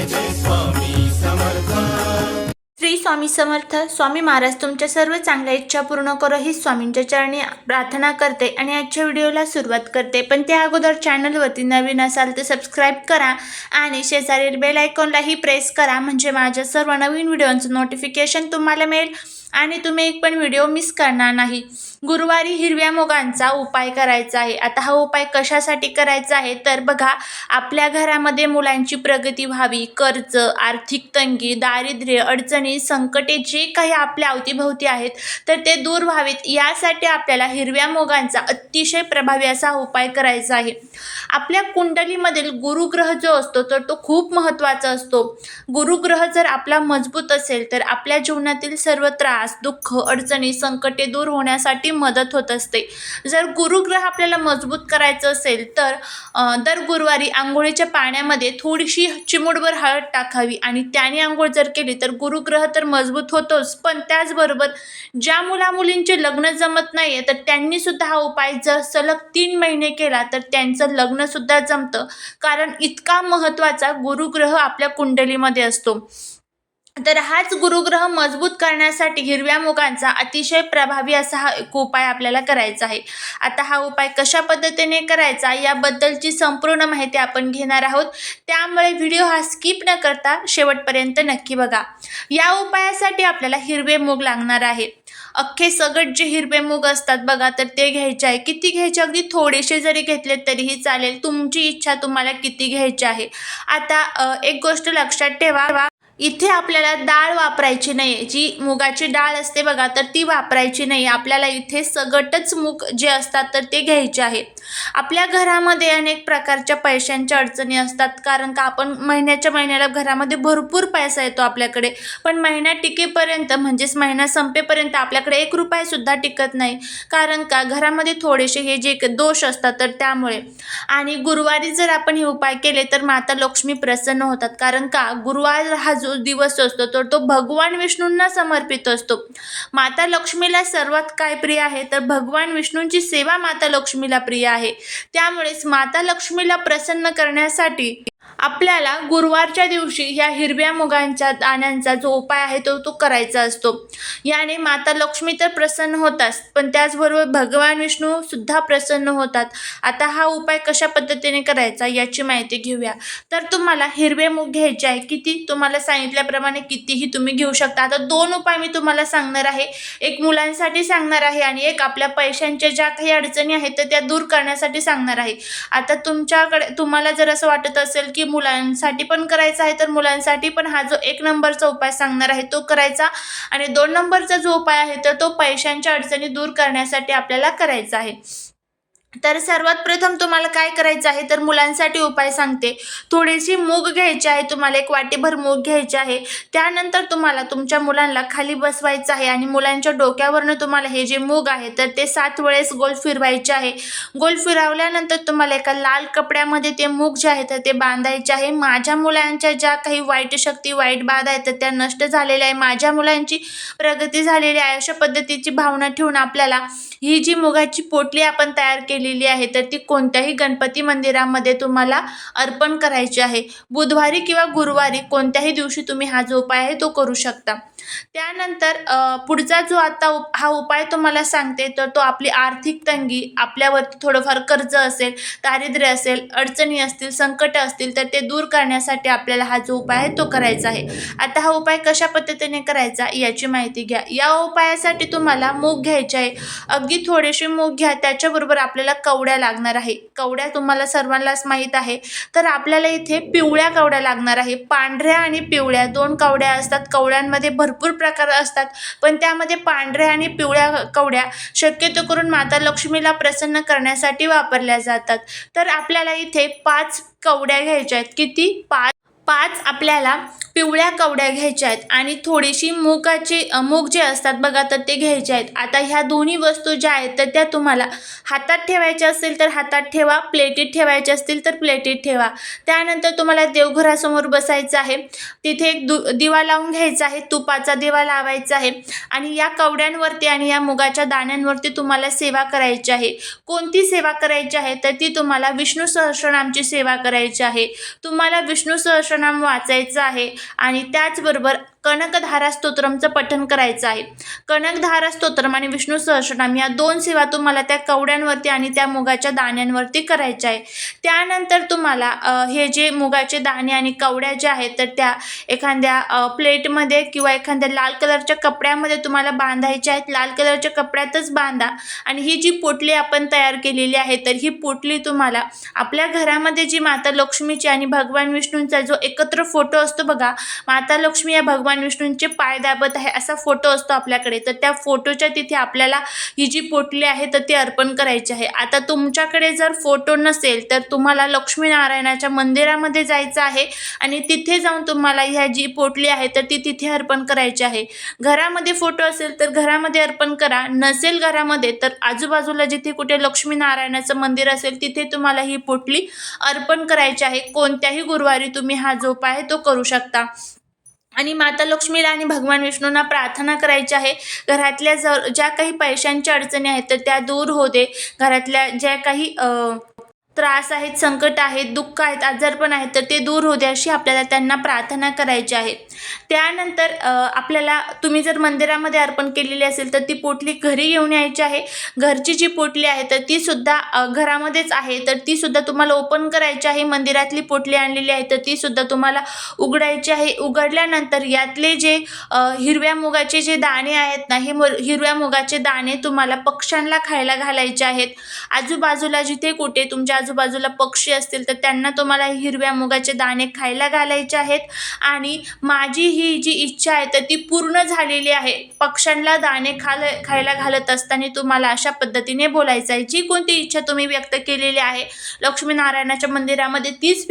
श्री स्वामी समर्थ. स्वामी महाराज तुमच्या सर्व चांगल्या इच्छा पूर्ण करो ही स्वामींच्या चरणी प्रार्थना करते आणि आजच्या व्हिडिओला सुरुवात करते. पण त्या अगोदर चॅनलवरती नवीन असाल तर सबस्क्राईब करा आणि शेजारील बेल आयकॉनलाही प्रेस करा, म्हणजे माझ्या सर्व नवीन व्हिडिओचं नोटिफिकेशन तुम्हाला मिळेल आणि तुम्ही एक पण व्हिडिओ मिस करणार नाही. गुरुवारी हिरव्या मुगांचा उपाय करायचा आहे. आता हा उपाय कशासाठी करायचा आहे तर बघा, आपल्या घरामध्ये मुलांची प्रगती व्हावी, कर्ज, आर्थिक तंगी, दारिद्र्य, अडचणी, संकटे जे काही आपल्या अवतीभोवती आहेत तर ते दूर व्हावेत यासाठी आपल्याला हिरव्या मुगांचा अतिशय प्रभावी असा उपाय करायचा आहे. आपल्या कुंडलीमधील गुरुग्रह जो असतो तर तो खूप महत्त्वाचा असतो. गुरुग्रह जर आपला मजबूत असेल तर आपल्या जीवनातील सर्व त्रास, दुःख, अडचणी, संकटे दूर होण्यासाठी मदत होत असते. जर गुरुग्रह आपल्याला मजबूत करायचं असेल तर दर गुरुवारी आंघोळीच्या पाण्यामध्ये थोडीशी चिमूटभर हळद टाकावी आणि त्याने आंघोळ जर केली तर गुरुग्रह तर मजबूत होतोच, पण त्याचबरोबर ज्या मुलामुलींचे लग्न जमत नाही तर त्यांनी सुद्धा हा उपाय जर सलग 3 महिने केला तर त्यांचं लग्न सुद्धा जमतं, कारण इतका महत्त्वाचा गुरुग्रह आपल्या कुंडलीमध्ये असतो. तर हाच गुरुग्रह मजबूत करण्यासाठी हिरव्या मुगांचा अतिशय प्रभावी असा हा एक उपाय आपल्याला करायचा आहे. आता हा उपाय कशा पद्धतीने करायचा याबद्दलची संपूर्ण माहिती आपण घेणार आहोत, त्यामुळे व्हिडिओ हा स्किप न करता शेवटपर्यंत नक्की बघा. या उपायासाठी आपल्याला हिरवे मूग लागणार आहे. अख्खे सगट जे हिरवे मूग असतात बघा तर ते घ्यायचे आहे. किती घ्यायचे, अगदी थोडेसे जरी घेतले तरीही चालेल, तुमची इच्छा तुम्हाला किती घ्यायची आहे. आता एक गोष्ट लक्षात ठेवा, इथे आपल्याला डाळ वापरायची नाही. जी मुगाची डाळ असते बघा तर ती वापरायची नाही. आपल्याला इथे सगटच मूग जे असतात तर ते घ्यायचे आहे. आपल्या घरामध्ये अनेक प्रकारच्या पैशांच्या अडचणी असतात, कारण का आपण महिन्याला घरामध्ये भरपूर पैसा येतो आपल्याकडे, पण महिना टिकेपर्यंत म्हणजेच महिना संपेपर्यंत आपल्याकडे 1 रुपया सुद्धा टिकत नाही, कारण का घरामध्ये थोडेसे हे जे दोष असतात तर त्यामुळे. आणि गुरुवारी जर आपण हे उपाय केले तर माता लक्ष्मी प्रसन्न होतात, कारण का गुरुवार हा जो दिवस असतो तर तो भगवान विष्णूंना समर्पित असतो. माता लक्ष्मीला सर्वात काय प्रिय आहे तर भगवान विष्णूंची सेवा माता लक्ष्मीला प्रिय आहे. त्यामुळेच माता लक्ष्मीला प्रसन्न करण्यासाठी आपल्याला गुरुवारच्या दिवशी ह्या हिरव्या मुगांच्या दाण्यांचा जो उपाय आहे तो करायचा असतो. याने माता लक्ष्मी तर प्रसन्न होतात, पण त्याचबरोबर भगवान विष्णू सुद्धा प्रसन्न होतात. आता हा उपाय कशा पद्धतीने करायचा याची माहिती घेऊया. तर तुम्हाला हिरवे मूग घ्यायचे आहे. किती, तुम्हाला सांगितल्याप्रमाणे कितीही तुम्ही घेऊ शकता. आता 2 उपाय मी तुम्हाला सांगणार आहे. एक मुलांसाठी सांगणार आहे आणि एक आपल्या पैशांच्या ज्या काही अडचणी आहेत तर त्या दूर करण्यासाठी सांगणार आहे. आता तुम्हाला जर असं वाटत असेल की मुलांसाठी पण करायचा आहे तर मुलांसाठी पण हा जो 1 नंबरचा उपाय सांगणार आहे तो करायचा, आणि 2 नंबरचा जो उपाय आहे तर तो पैशांच्या अडचणी दूर करण्यासाठी आपल्याला करायचा आहे. तर सर्वात प्रथम तुम्हाला काय करायचं आहे तर मुलांसाठी उपाय सांगते. थोडीशी मूग घ्यायची आहे, तुम्हाला 1 वाटीभर मूग घ्यायचे आहे. त्यानंतर तुम्हाला तुमच्या मुलांना खाली बसवायचं आहे आणि मुलांच्या डोक्यावरनं तुम्हाला हे जे मूग आहे तर ते 7 वेळेस गोल फिरवायचे आहे. गोल फिरवल्यानंतर तुम्हाला एका लाल कपड्यामध्ये ते मूग जे आहे तर ते बांधायचे आहे. माझ्या मुलांच्या ज्या काही वाईट शक्ती, वाईट बाधा आहेत तर त्या नष्ट झालेल्या आहे, माझ्या मुलांची प्रगती झालेली आहे, अशा पद्धतीची भावना ठेवून आपल्याला ही जी मुगाची पोटली आपण तयार केलेली आहे तर ती कोणत्याही गणपती मंदिरामध्ये तुम्हाला अर्पण करायची आहे. बुधवारी किंवा गुरुवारी कोणत्याही दिवशी तुम्ही हा जो उपाय आहे तो करू शकता. त्यानंतर पुढचा जो आता हा उपाय तुम्हाला सांगते तर तो आपली आर्थिक तंगी, आपल्यावरती थोडंफार कर्ज असेल, दारिद्र्य असेल, अडचणी असतील, संकट असतील तर ते दूर करण्यासाठी आपल्याला हा जो उपाय आहे तो करायचा आहे. आता हा उपाय कशा पद्धतीने करायचा याची माहिती घ्या. या उपायासाठी तुम्हाला मूग घ्यायचे आहे. अगदी थोडेसे मूग घ्या, त्याच्याबरोबर आपल्याला कवड्या लागणार आहे. कवड्या तुम्हाला सर्वांनाच माहीत आहे, तर आपल्याला इथे पिवळ्या कवड्या लागणार आहे. पांढऱ्या आणि पिवळ्या 2 कवड्या असतात. कवड्यांमध्ये भरपूर प्रकार असतात, पण त्यामध्ये पांढऱ्या आणि पिवळ्या कवड्या शक्यतो करून माता लक्ष्मीला प्रसन्न करण्यासाठी वापरल्या जातात. तर आपल्याला इथे 5 कवड्या घ्यायच्या आहेत. किती, 5 आपल्याला पिवळ्या कवड्या घ्यायच्या आहेत आणि थोडीशी मूग जे असतात बघा तर ते घ्यायचे आहेत. आता ह्या दोन्ही वस्तू ज्या आहेत तर त्या तुम्हाला हातात ठेवायच्या असतील तर हातात ठेवा, प्लेटीत ठेवायच्या असतील तर प्लेटीत ठेवा. त्यानंतर तुम्हाला देवघरासमोर बसायचं आहे. तिथे एक दिवा लावून घ्यायचा आहे, तुपाचा दिवा लावायचा आहे आणि या कवड्यांवरती आणि या मुगाच्या दाण्यांवरती तुम्हाला सेवा करायची आहे. कोणती सेवा करायची आहे तर ती तुम्हाला विष्णू सहस्त्रनामची सेवा करायची आहे. तुम्हाला विष्णू सहस्त्रनाम सहस्रनाम वाचायचं आहे आणि त्याचबरोबर कनकधारा स्तोत्रमचं पठण करायचं आहे. कनकधारा स्तोत्रम आणि विष्णू सहस्रनाम या 2 सेवा तुम्हाला त्या कवड्यांवरती आणि त्या मुगाच्या दाण्यांवरती करायच्या आहे. त्यानंतर तुम्हाला हे जे मुगाचे दाणे आणि कवड्या ज्या आहेत तर त्या एखाद्या प्लेटमध्ये किंवा एखाद्या लाल कलरच्या कपड्यामध्ये तुम्हाला बांधायच्या आहेत. लाल कलरच्या कपड्यातच बांधा आणि ही जी पोटली आपण तयार केलेली आहे तर ही पोटली तुम्हाला आपल्या घरामध्ये जी माता लक्ष्मीची आणि भगवान विष्णूंचा जो एकत्र फोटो असतो बघा, माता लक्ष्मी या भगवान विष्णूंचे पाय दाबत आहे असा फोटो असतो आपल्याकडे, तर त्या फोटोच्या तिथे आपल्याला ही जी पोटली आहे तर ती अर्पण करायची आहे. आता तुमच्याकडे जर फोटो नसेल तर तुम्हाला लक्ष्मीनारायणाच्या मंदिरामध्ये जायचं आहे आणि तिथे जाऊन तुम्हाला ह्या जी पोटली आहे तर ती तिथे अर्पण करायची आहे. घरामध्ये फोटो असेल तर घरामध्ये अर्पण करा, नसेल घरामध्ये तर आजूबाजूला जिथे कुठे लक्ष्मीनारायणाचं मंदिर असेल तिथे तुम्हाला ही पोटली अर्पण करायची आहे. कोणत्याही गुरुवारी तुम्ही हा जो उपाय आहे तो करू शकता आणि माता लक्ष्मीला आणि भगवान विष्णूंना प्रार्थना करायची आहे. घरातल्या ज्या काही पैशांच्या अडचणी आहेत तर त्या दूर होऊ दे. घरातल्या ज्या काही त्रास आहेत, संकट आहेत, दुःख आहेत, आजारपण आहेत तर ते दूर होऊ दे अशी आपल्याला त्यांना प्रार्थना करायची आहे. त्यानंतर आपल्याला तुम्ही जर मंदिरामध्ये अर्पण केलेली असेल तर ती पोटली घरी घेऊन यायची आहे. घरची जी पोटली आहे तर ती सुद्धा घरामध्येच आहे तर ती सुद्धा तुम्हाला ओपन करायची आहे. मंदिरातली पोटली आणलेली आहे तर ती सुद्धा तुम्हाला उघडायची आहे. उघडल्यानंतर यातले जे हिरव्या मुगाचे जे दाणे आहेत ना, हे हिरव्या मुगाचे दाणे तुम्हाला पक्ष्यांना खायला घालायचे आहेत. आजूबाजूला जिथे कुठे तुमच्या आजूबाजूला पक्षी असतील तर त्यांना तुम्हाला हिरव्या मुगाचे दाणे खायला घालायचे आहेत. आणि माझी ही जी इच्छा आहे तर ती पूर्ण झालेली आहे. पक्ष्यांना दाणे खायला घालत असताना तुम्हाला अशा पद्धतीने बोलायचं आहे. जी कोणती इच्छा तुम्ही व्यक्त केलेली आहे लक्ष्मीनारायणाच्या मंदिरामध्ये तीच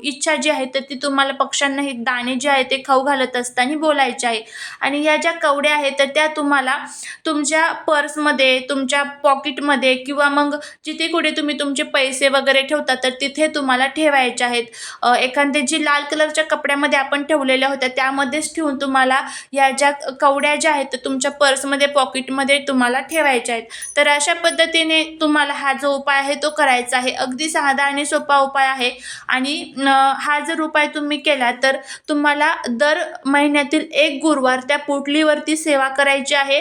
इच्छा जी आहे तर ती तुम्हाला पक्ष्यांना हे दाणे जे आहे ते खाऊ घालत असताना बोलायचे आहे. आणि ह्या ज्या कवड्या आहेत तर त्या तुम्हाला तुमच्या पर्समध्ये, तुमच्या पॉकेटमध्ये किंवा मग जिथे कुठे तुम्ही तुमचे पैसे वगैरे ठेवता तर तिथे तुम्हाला ठेवायचे आहेत. एखाद्या जी लाल कलरच्या कपड्यामध्ये आपण ठेवलेल्या होत्या त्यामध्येच ठेवून तुम्हाला या ज्या कवड्या ज्या आहेत तर तुमच्या पर्समध्ये, पॉकेटमध्ये तुम्हाला ठेवायच्या आहेत. तर अशा पद्धतीने तुम्हाला हा जो उपाय आहे तो करायचा आहे. अगदी साधा आणि सोपा उपाय आहे आणि हा जर उपाय तुम्ही केला तर तुम्हाला दर महिन्यातील 1 गुरुवार त्या पोटलीवरती सेवा करायची आहे.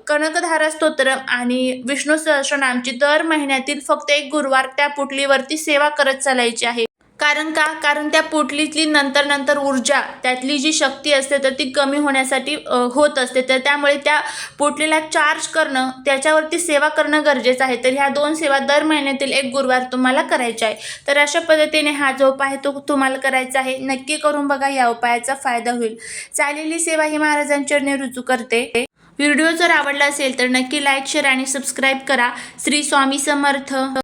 कनकधारा स्तोत्रम आणि विष्णू सहस्रनामची दर महिन्यातील फक्त 1 गुरुवार त्या पोटलीवरती सेवा करत चालायची आहे. कारण त्या पोटलीतली नंतर ऊर्जा, त्यातली जी शक्ती असते तर ती कमी होण्यासाठी होत असते. तर त्यामुळे त्या पोटलीला चार्ज करणं, त्याच्यावरती सेवा करणं गरजेचं आहे. तर ह्या 2 सेवा दर महिन्यातील 1 गुरुवार तुम्हाला करायच्या आहे. तर अशा पद्धतीने हा जो उपाय आहे तो तुम्हाला करायचा आहे. नक्की करून बघा, या उपायाचा फायदा होईल. चालेली सेवा ही महाराजांच्या चरणी रुजू करते. व्हिडिओ जर आवडला असेल तर नक्की लाईक, शेअर आणि सबस्क्राईब करा. श्री स्वामी समर्थ.